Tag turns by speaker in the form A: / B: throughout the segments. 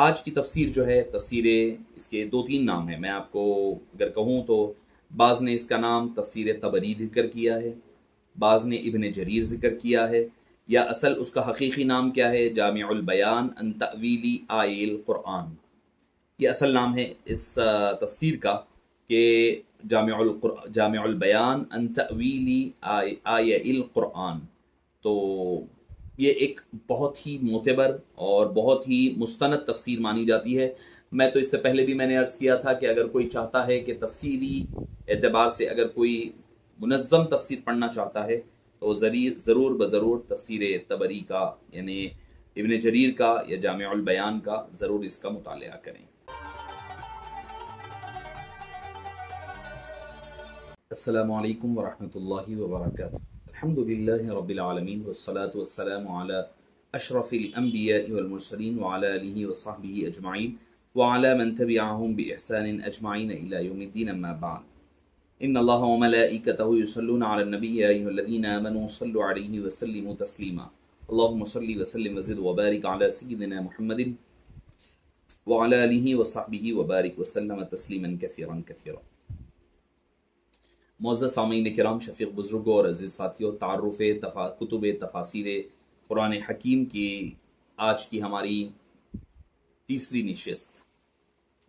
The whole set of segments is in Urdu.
A: آج کی تفسیر جو ہے تفسیر، اس کے دو تین نام ہیں. میں آپ کو اگر کہوں تو بعض نے اس کا نام تفسیر طبری ذکر کیا ہے، بعض نے ابن جریر ذکر کیا ہے، یا اصل اس کا حقیقی نام کیا ہے؟ جامع البیان عن تأویل آیے القرآن. یہ اصل نام ہے اس تفسیر کا کہ جامع البیان عن تأویل آیے القرآن. تو یہ ایک بہت ہی معتبر اور بہت ہی مستند تفسیر مانی جاتی ہے. میں تو اس سے پہلے بھی میں نے عرض کیا تھا کہ اگر کوئی چاہتا ہے کہ تفسیری اعتبار سے اگر کوئی منظم تفسیر پڑھنا چاہتا ہے تو ضرور بضرور تفسیر طبری کا یعنی ابن جریر کا یا جامع البیان کا ضرور اس کا مطالعہ کریں. السلام علیکم ورحمۃ اللہ وبرکاتہ. الحمد للہ رب العالمین والصلاة والسلام علی اشرف الانبیاء والمرسلین وعلی آلہ وصحبہ اجمعین وعلی من تبعہم بإحسان اجمعین الی یوم الدین. اما بعد، ان اللہ وملائکتہ یصلون علی النبی یا ایھا الذین آمنوا صلوا علیہ وسلموا تسلیما. اللہم صل وسلم وزد وبارک علی سیدنا محمد وعلی آلہ وصحبہ وبارک وسلم تسلیما کثیرا کثیرا. معزز سامعین کرام، شفیق بزرگوں اور عزیز ساتھیوں، تعارف کتب تفاسیر قرآن حکیم کی آج کی ہماری تیسری نشست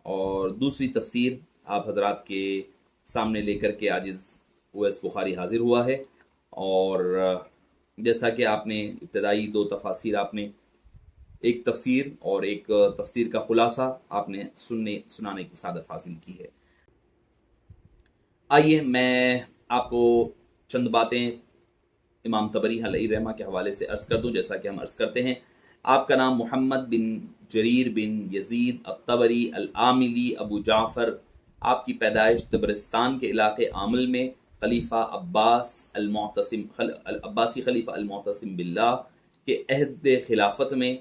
A: اور دوسری تفسیر آپ حضرات کے سامنے لے کر کے عاجز اویس بخاری حاضر ہوا ہے. اور جیسا کہ آپ نے ابتدائی دو تفاسیر، آپ نے ایک تفسیر اور ایک تفسیر کا خلاصہ آپ نے سنانے کی سعادت حاصل کی ہے. آئیے میں آپ کو چند باتیں امام طبری علیہ رحمہ کے حوالے سے عرض کر دوں. جیسا کہ ہم عرض کرتے ہیں، آپ کا نام محمد بن جریر بن یزید الطبری العاملی ابو جعفر. آپ کی پیدائش طبرستان کے علاقے عامل میں خلیفہ عباسی خلیفہ المعتصم باللہ کے عہد خلافت میں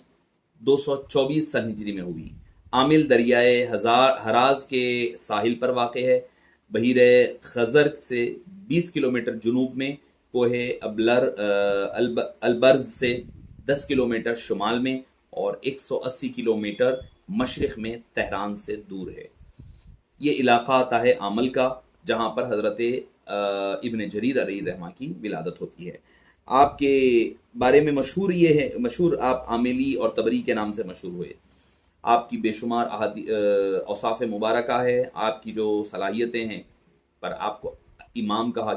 A: 224 سن ہجری میں ہوئی. عامل دریائے ہراز کے ساحل پر واقع ہے. بحیر خزر سے 20 کلومیٹر جنوب میں، کوہ البرز سے 10 کلومیٹر شمال میں اور 180 کلومیٹر مشرق میں تہران سے دور ہے. یہ علاقہ آتا ہے عامل کا، جہاں پر حضرت ابن جریر علیہ رحمہ کی ولادت ہوتی ہے. آپ کے بارے میں مشہور آپ عاملی اور طبری کے نام سے مشہور ہوئے. آپ کی بے شمار اوصاف مبارکہ ہے. آپ کی جو صلاحیتیں ہیں پر آپ کو امام کہا،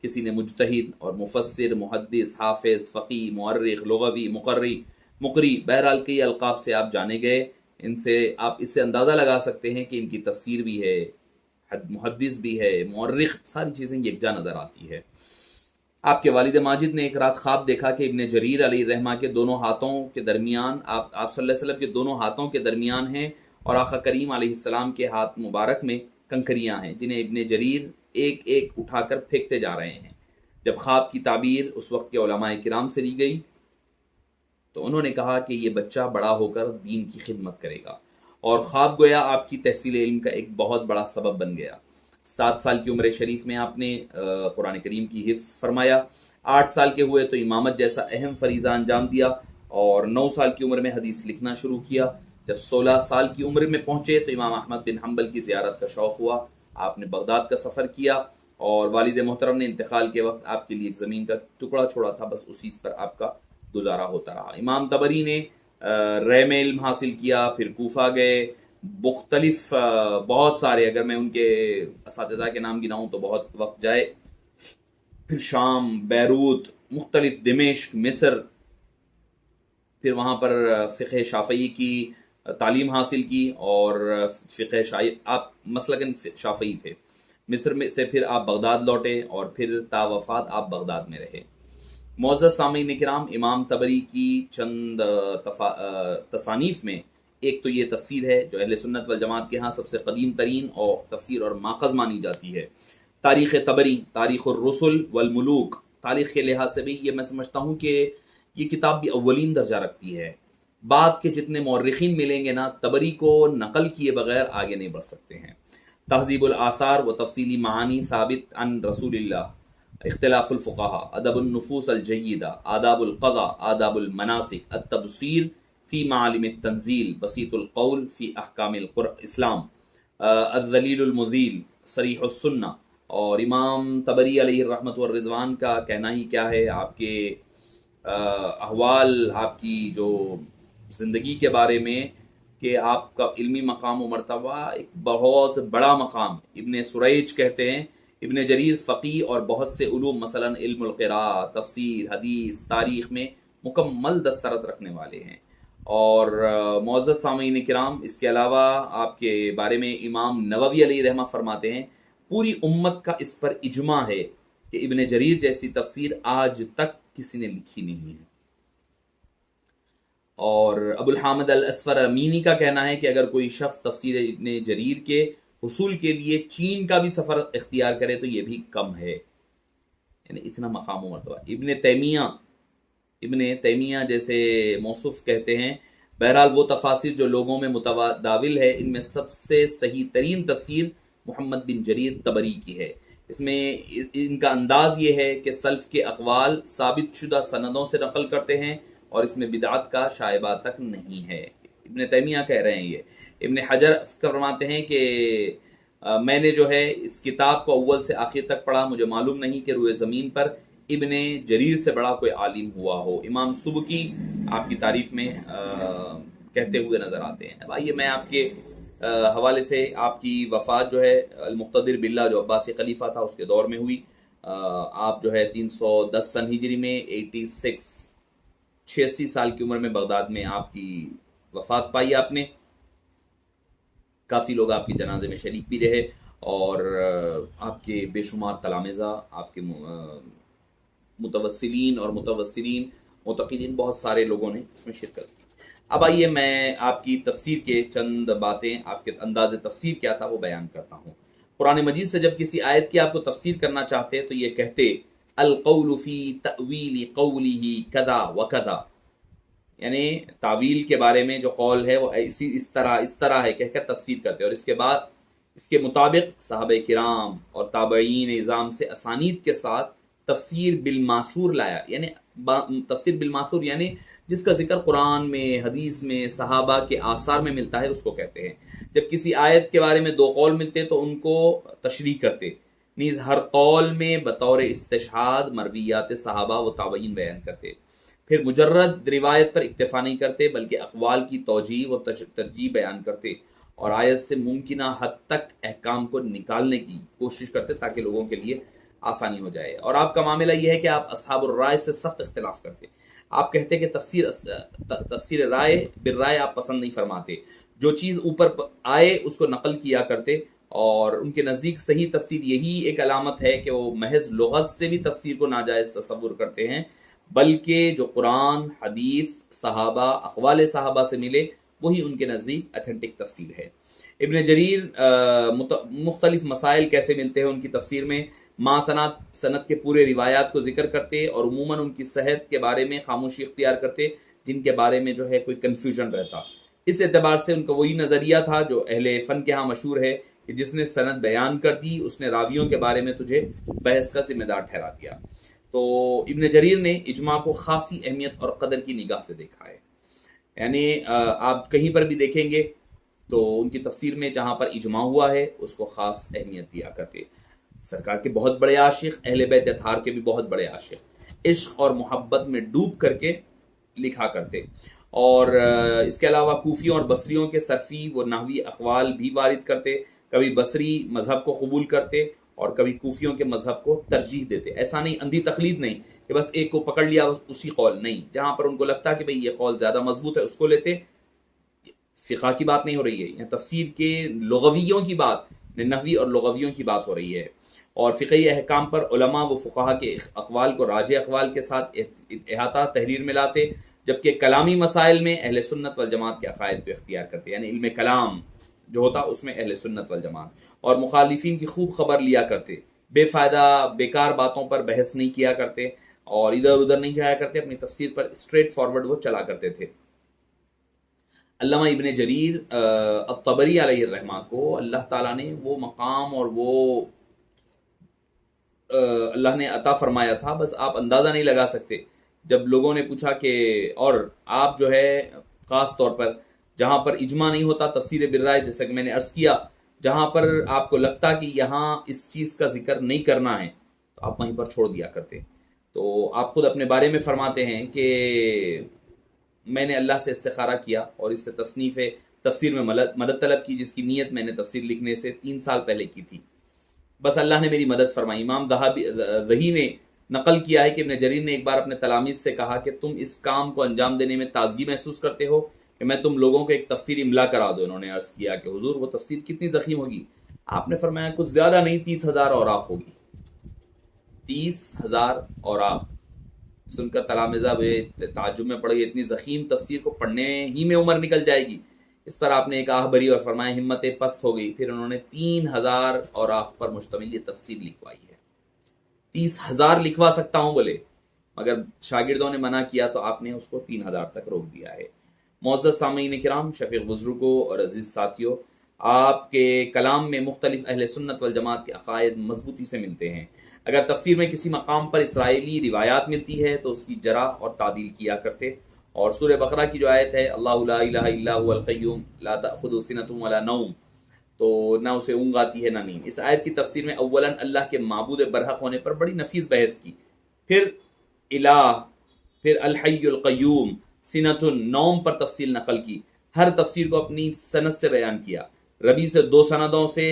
A: کسی نے مجتہد اور مفسر، محدث، حافظ، فقیہ، مؤرخ، لغوی، مقری، بہرحال کئی القاب سے آپ جانے گئے. آپ اس سے اندازہ لگا سکتے ہیں کہ ان کی تفسیر بھی ہے، محدث بھی ہے، مؤرخ، ساری چیزیں یکجا نظر آتی ہے. آپ کے والد ماجد نے ایک رات خواب دیکھا کہ ابن جریر علیہ رحمہ کے دونوں ہاتھوں کے درمیان، آپ صلی اللہ علیہ وسلم کے دونوں ہاتھوں کے درمیان ہیں اور آقا کریم علیہ السلام کے ہاتھ مبارک میں کنکریاں ہیں جنہیں ابن جریر ایک ایک اٹھا کر پھینکتے جا رہے ہیں. جب خواب کی تعبیر اس وقت کے علماء کرام سے لی گئی تو انہوں نے کہا کہ یہ بچہ بڑا ہو کر دین کی خدمت کرے گا، اور خواب گویا آپ کی تحصیل علم کا ایک بہت بڑا سبب بن گیا. 7 سال کی عمر شریف میں آپ نے قرآن کریم کی حفظ فرمایا. 8 سال کے ہوئے تو امامت جیسا اہم فریضہ انجام دیا، اور 9 سال کی عمر میں حدیث لکھنا شروع کیا. جب 16 سال کی عمر میں پہنچے تو امام احمد بن حنبل کی زیارت کا شوق ہوا. آپ نے بغداد کا سفر کیا، اور والد محترم نے انتقال کے وقت آپ کے لیے ایک زمین کا ٹکڑا چھوڑا تھا، بس اسی پر آپ کا گزارا ہوتا رہا. امام طبری نے رے میں علم حاصل کیا، پھر کوفہ گئے. مختلف بہت سارے، اگر میں ان کے اساتذہ کے نام گناؤں تو بہت وقت جائے. پھر شام، بیروت، مختلف دمشق، مصر، پھر وہاں پر فقہ شافعی کی تعلیم حاصل کی، اور آپ مسلکن شافعی تھے. مصر میں سے پھر آپ بغداد لوٹے، اور پھر تا وفات آپ بغداد میں رہے. معزز سامعین کرام، امام طبری کی چند تصانیف میں ایک تو یہ تفسیر ہے جو اہل سنت والجماعت کے ہاں سب سے قدیم ترین اور تفسیر اور ماخذ مانی جاتی ہے. تاریخ طبری، تاریخ الرسل والملوک، تاریخ کے لحاظ سے بھی یہ میں سمجھتا ہوں کہ یہ کتاب بھی اولین درجہ رکھتی ہے. بعد کے جتنے مورخین ملیں گے نا، طبری کو نقل کیے بغیر آگے نہیں بڑھ سکتے ہیں. تہذیب الآثار و تفصیلی معانی ثابت عن رسول اللہ، اختلاف الفقہا، ادب النفوس الجیدہ، آداب القضاء، آداب المناسک، التبصیر فی معالم التنزیل، بسیط القول فی احکام الاسلام، الذلیل المذیل، صریح السنہ. اور امام طبری علیہ الرحمۃ والرضوان کا کہنا ہی کیا ہے، آپ کے احوال، آپ کی جو زندگی کے بارے میں، کہ آپ کا علمی مقام و مرتبہ ایک بہت بڑا مقام. ابن سریج کہتے ہیں ابن جریر فقیہ اور بہت سے علوم مثلا علم القراء، تفسیر، حدیث، تاریخ میں مکمل دسترت رکھنے والے ہیں. اور معزز سامعین کرام، اس کے علاوہ آپ کے بارے میں امام نووی علیہ رحمہ فرماتے ہیں پوری امت کا اس پر اجماع ہے کہ ابن جریر جیسی تفسیر آج تک کسی نے لکھی نہیں ہے. اور ابو الحامد الاسفر امینی کا کہنا ہے کہ اگر کوئی شخص تفسیر ابن جریر کے حصول کے لیے چین کا بھی سفر اختیار کرے تو یہ بھی کم ہے. یعنی اتنا مقام و مرتبہ. ابن تیمیہ جیسے موصوف کہتے ہیں بہرحال وہ تفاسیر جو لوگوں میں متداول ہے، ان میں سب سے صحیح ترین تفسیر محمد بن جریر طبری کی ہے. اس میں ان کا انداز یہ ہے کہ سلف کے اقوال ثابت شدہ سندوں سے نقل کرتے ہیں اور اس میں بدعت کا شائبہ تک نہیں ہے. ابن تیمیہ کہہ رہے ہیں یہ. ابن حجر فرماتے ہیں کہ میں نے جو ہے اس کتاب کو اول سے آخر تک پڑھا، مجھے معلوم نہیں کہ روئے زمین پر ابن جریر سے بڑا کوئی عالم ہوا ہو. امام سبکی آپ کی تعریف میں کہتے ہوئے نظر آتے ہیں. اب آئیے میں آپ کے حوالے سے، آپ کی وفات جو ہے المقتدر باللہ جو عباسی خلیفہ تھا اس کے دور میں ہوئی. آپ جو ہے 310 سن ہجری میں 86 سال کی عمر میں بغداد میں آپ کی وفات پائی. آپ نے کافی لوگ آپ کے جنازے میں شریک بھی رہے اور آپ کے بے شمار تلامذہ، آپ کے متوسلین اور معتقدین بہت سارے لوگوں نے اس میں شرکت کی. اب آئیے میں آپ کی تفسیر کے چند باتیں، آپ کے انداز تفسیر کیا تھا وہ بیان کرتا ہوں. قرآن مجید سے جب کسی آیت کی آپ کو تفسیر کرنا چاہتے تو یہ کہتے القول فی تأویل قولہ کذا وکذا، یعنی تعویل کے بارے میں جو قول ہے وہ اس طرح ہے کہہ کر تفسیر کرتے. اور اس کے بعد اس کے مطابق صحابہ کرام اور تابعین نظام سے اسانید کے ساتھ تفسیر بالماثور لایا. یعنی تفسیر بالماثور یعنی جس کا ذکر قرآن میں، حدیث میں، صحابہ کے آثار میں ملتا ہے اس کو کہتے ہیں. جب کسی آیت کے بارے میں دو قول ملتے تو ان کو تشریح کرتے، نیز ہر قول میں بطور استشہاد مرویات صحابہ و تابعین بیان کرتے. پھر مجرد روایت پر اکتفا نہیں کرتے بلکہ اقوال کی توجیہ و ترجیح بیان کرتے اور آیت سے ممکنہ حد تک احکام کو نکالنے کی کوشش کرتے تاکہ لوگوں کے لیے آسانی ہو جائے. اور آپ کا معاملہ یہ ہے کہ آپ اصحاب الرائے سے سخت اختلاف کرتے. آپ کہتے کہ تفسیر رائے بالرائے آپ پسند نہیں فرماتے، جو چیز اوپر آئے اس کو نقل کیا کرتے. اور ان کے نزدیک صحیح تفسیر یہی ایک علامت ہے کہ وہ محض لغت سے بھی تفسیر کو ناجائز تصور کرتے ہیں، بلکہ جو قرآن، حدیث، صحابہ، اقوال صحابہ سے ملے وہی ان کے نزدیک اتھینٹک تفسیر ہے. ابن جریر مختلف مسائل کیسے ملتے ہیں ان کی تفسیر میں، ما سند کے پورے روایات کو ذکر کرتے اور عموماً ان کی صحت کے بارے میں خاموشی اختیار کرتے جن کے بارے میں جو ہے کوئی کنفیوژن رہتا. اس اعتبار سے ان کا وہی نظریہ تھا جو اہل فن کے ہاں مشہور ہے کہ جس نے سند بیان کر دی اس نے راویوں کے بارے میں تجھے بحث کا ذمہ دار ٹھہرا دیا. تو ابن جریر نے اجماع کو خاصی اہمیت اور قدر کی نگاہ سے دیکھا ہے. یعنی آپ کہیں پر بھی دیکھیں گے تو ان کی تفسیر میں جہاں پر اجماع ہوا ہے اس کو خاص اہمیت دیا کرتے. سرکار کے بہت بڑے عاشق، اہل بیت اطہار کے بھی بہت بڑے عاشق، عشق اور محبت میں ڈوب کر کے لکھا کرتے. اور اس کے علاوہ کوفیوں اور بصریوں کے صرفی و نحوی اقوال بھی وارد کرتے. کبھی بصری مذہب کو قبول کرتے اور کبھی کوفیوں کے مذہب کو ترجیح دیتے. ایسا نہیں، اندھی تقلید نہیں کہ بس ایک کو پکڑ لیا اسی قول، نہیں، جہاں پر ان کو لگتا کہ بھئی یہ قول زیادہ مضبوط ہے اس کو لیتے. فقہ کی بات نہیں ہو رہی ہے یہاں، تفسیر کے لغویوں کی بات، نحوی اور لغویوں کی بات ہو رہی ہے. اور فقہی احکام پر علماء و فقہا کے اقوال کو راجح اقوال کے ساتھ احاطہ تحریر میں لاتے، جبکہ کلامی مسائل میں اہل سنت والجماعت کے عقائد کو اختیار کرتے. یعنی علم کلام جو ہوتا اس میں اہل سنت والجماعت اور مخالفین کی خوب خبر لیا کرتے. بے فائدہ بیکار باتوں پر بحث نہیں کیا کرتے اور ادھر ادھر نہیں جایا کرتے، اپنی تفسیر پر اسٹریٹ فارورڈ وہ چلا کرتے تھے. علامہ ابن جریر الطبری علیہ الرحمہ کو اللہ تعالیٰ نے وہ مقام اور وہ اللہ نے عطا فرمایا تھا، بس آپ اندازہ نہیں لگا سکتے. جب لوگوں نے پوچھا کہ اور آپ جو ہے خاص طور پر جہاں پر اجماع نہیں ہوتا تفسیر بالرائے، جیسا کہ میں نے عرض کیا، جہاں پر آپ کو لگتا کہ یہاں اس چیز کا ذکر نہیں کرنا ہے تو آپ وہیں پر چھوڑ دیا کرتے. تو آپ خود اپنے بارے میں فرماتے ہیں کہ میں نے اللہ سے استخارہ کیا اور اس سے تصنیف تفسیر میں مدد طلب کی، جس کی نیت میں نے تفسیر لکھنے سے 3 سال پہلے کی تھی. بس اللہ نے میری مدد فرمائی. امام دہی نے نقل کیا ہے کہ ابن جریر نے ایک بار اپنے تلاميذ سے کہا کہ تم اس کام کو انجام دینے میں تازگی محسوس کرتے ہو کہ میں تم لوگوں کو ایک تفسیر املا کرا دو. انہوں نے عرض کیا کہ حضور وہ تفسیر کتنی ضخیم ہوگی؟ آپ نے فرمایا کچھ زیادہ نہیں، 30,000 اوراق ہوگی. 30,000 اوراق. سن کر تلامذہ تعجب میں پڑ گئے، اتنی ضخیم تفسیر کو پڑھنے ہی میں عمر نکل جائے گی. اس پر آپ نے ایک آہ بھری اور فرمایا ہمت پست ہو گئی. پھر انہوں نے 3,000 اوراق پر مشتمل یہ تفسیر لکھوائی ہے. 30,000 لکھوا سکتا ہوں بولے، مگر شاگردوں نے منع کیا تو آپ نے اس کو 3,000 تک روک دیا ہے. معزز سامعین کرام، شفیق بزرگوں اور عزیز ساتھیوں، آپ کے کلام میں مختلف اہل سنت والجماعت کے عقائد مضبوطی سے ملتے ہیں. اگر تفسیر میں کسی مقام پر اسرائیلی روایات ملتی ہے تو اس کی جرح اور تعدیل کیا کرتے. اور سورہ بقرہ کی جو آیت ہے اللہ لا الہ الا هو القیوم لا تأخذه سنۃ ولا نوم، تو نہ اسے اونگ آتی ہے نہ نیند. اس آیت کی تفسیر میں اولاً اللہ کے معبود برحق ہونے پر بڑی نفیس بحث کی، پھر الہ، پھر الحی القیوم، سنۃ نوم پر تفصیل نقل کی. ہر تفسیر کو اپنی سند سے بیان کیا. ربی سے 2 سندوں سے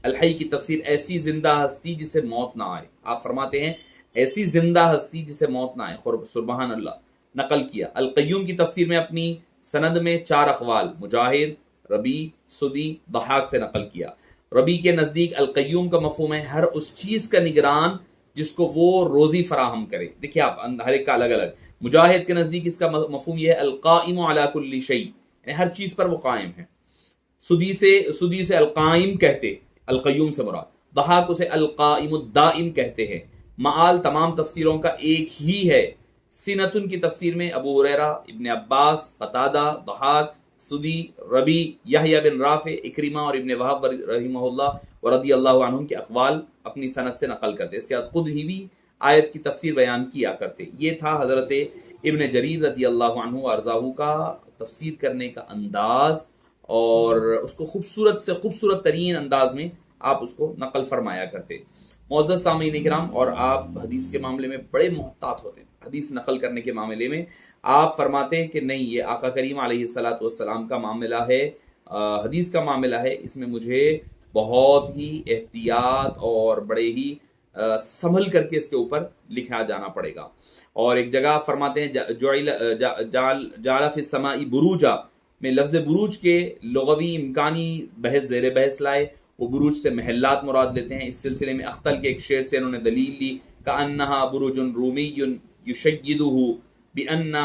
A: الحی کی تفسیر ایسی زندہ ہستی جسے موت نہ آئے. آپ فرماتے ہیں ایسی زندہ ہستی جسے موت نہ آئے، سبحان اللہ، نقل کیا. القیوم کی تفسیر میں اپنی سند میں 4 اقوال مجاہد، ربی، سدی، ضحاک سے نقل کیا. ربی کے نزدیک القیوم کا مفہوم ہے ہر اس چیز کا نگران جس کو وہ روزی فراہم کرے. دیکھیے آپ ہر ایک کا الگ الگ. مجاہد کے نزدیک اس کا مفہوم یہ ہے القائم علی کل شیء، یعنی ہر چیز پر وہ قائم ہے. سدی سے القائم کہتے، القیوم سے مراد. ضحاک اسے القائم الدائم کہتے ہیں. معال تمام تفسیروں کا ایک ہی ہے. سنتن کی تفسیر میں ابو ہریرہ، ابن عباس، قتادہ، ضحاک، سدی، ربی، یحییٰ بن رافع، اکرمہ اور ابن وہب رحمہ اللہ ورضی اللہ عنہم کے اقوال اپنی سند سے نقل کرتے. اس کے بعد خود ہی بھی آیت کی تفسیر بیان کیا کرتے. یہ تھا حضرت ابن جریر رضی اللہ عنہ وارضاہ کا تفسیر کرنے کا انداز، اور اس کو خوبصورت سے خوبصورت ترین انداز میں آپ اس کو نقل فرمایا کرتے. معزز سامعین کرام، اور آپ حدیث کے معاملے میں بڑے محتاط ہوتے ہیں. حدیث نقل کرنے کے معاملے میں آپ فرماتے ہیں کہ نہیں، یہ آقا کریم علیہ الصلوۃ والسلام کا معاملہ ہے، حدیث کا معاملہ ہے، اس میں مجھے بہت ہی احتیاط اور بڑے ہی سنبھل کر کے اس کے اوپر لکھا جانا پڑے گا. اور ایک جگہ فرماتے ہیں جعل فی السماء بروجا میں لفظ بروج کے لغوی امکانی بحث زیر بحث لائے. وہ بروج سے محلات مراد لیتے ہیں. اس سلسلے میں اختل کے ایک شعر سے انہوں نے دلیل لی کأنها بروج رومی یشیدہ بأن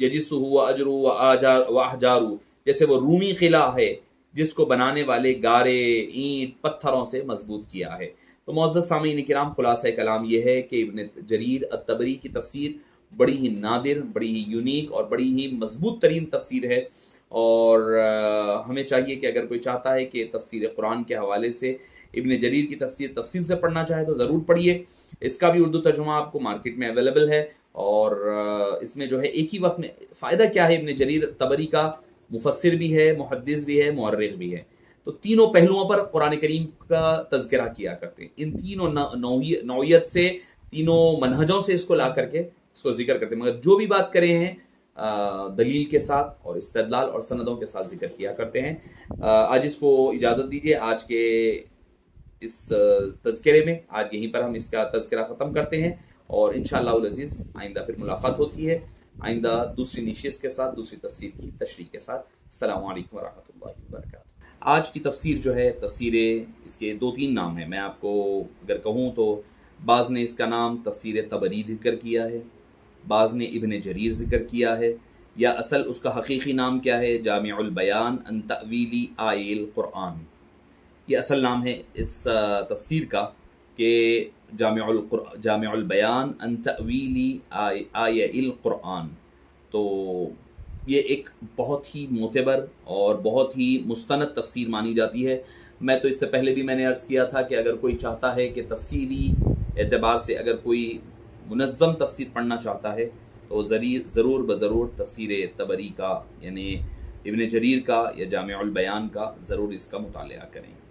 A: یجسہ وأجر وأحجار، جیسے وہ رومی قلعہ ہے جس کو بنانے والے گارے، اینٹ، پتھروں سے مضبوط کیا ہے. تو معزز سامعین کرام، خلاصہ کلام یہ ہے کہ ابن جریر الطبری کی تفسیر بڑی ہی نادر، بڑی ہی یونیک اور بڑی ہی مضبوط ترین تفسیر ہے. اور ہمیں چاہیے کہ اگر کوئی چاہتا ہے کہ تفسیر قرآن کے حوالے سے ابن جریر کی تفسیر تفصیل سے پڑھنا چاہے تو ضرور پڑھیے. اس کا بھی اردو ترجمہ آپ کو مارکیٹ میں اویلیبل ہے. اور اس میں جو ہے ایک ہی وقت میں فائدہ کیا ہے، ابن جریر طبری کا مفسر بھی ہے، محدث بھی ہے، مؤرخ بھی ہے. تو تینوں پہلوؤں پر قرآن کریم کا تذکرہ کیا کرتے ہیں. ان تینوں نوعیت سے، تینوں منہجوں سے اس کو لا کر کے اس کو ذکر کرتے ہیں. مگر جو بھی بات کرے ہیں دلیل کے ساتھ اور استدلال اور سندوں کے ساتھ ذکر کیا کرتے ہیں. آج اس کو اجازت دیجیے. آج کے اس تذکرے میں آج یہیں پر ہم اس کا تذکرہ ختم کرتے ہیں، اور انشاءاللہ العزیز آئندہ پھر ملاقات ہوتی ہے، آئندہ دوسری نشست کے ساتھ، دوسری تفسیر کی تشریح کے ساتھ. السلام علیکم ورحمۃ اللہ وبرکاتہ. آج کی تفسیر جو ہے تفسیر، اس کے 2-3 نام ہیں. میں آپ کو اگر کہوں تو بعض نے اس کا نام تفسیر طبری ذکر کیا ہے، بعض نے ابن جریر ذکر کیا ہے، یا اصل اس کا حقیقی نام کیا ہے، جامع البیان عن تأویل آیے القرآن. یہ اصل نام ہے اس تفسیر کا کہ جامع البیان عن تأویل آیے القرآن. تو یہ ایک بہت ہی معتبر اور بہت ہی مستند تفسیر مانی جاتی ہے. میں تو اس سے پہلے بھی میں نے عرض کیا تھا کہ اگر کوئی چاہتا ہے کہ تفسیری اعتبار سے اگر کوئی منظم تفسیر پڑھنا چاہتا ہے تو ضرور بضرور تفسیر طبری کا یعنی ابن جریر کا یا جامع البیان کا ضرور اس کا مطالعہ کریں۔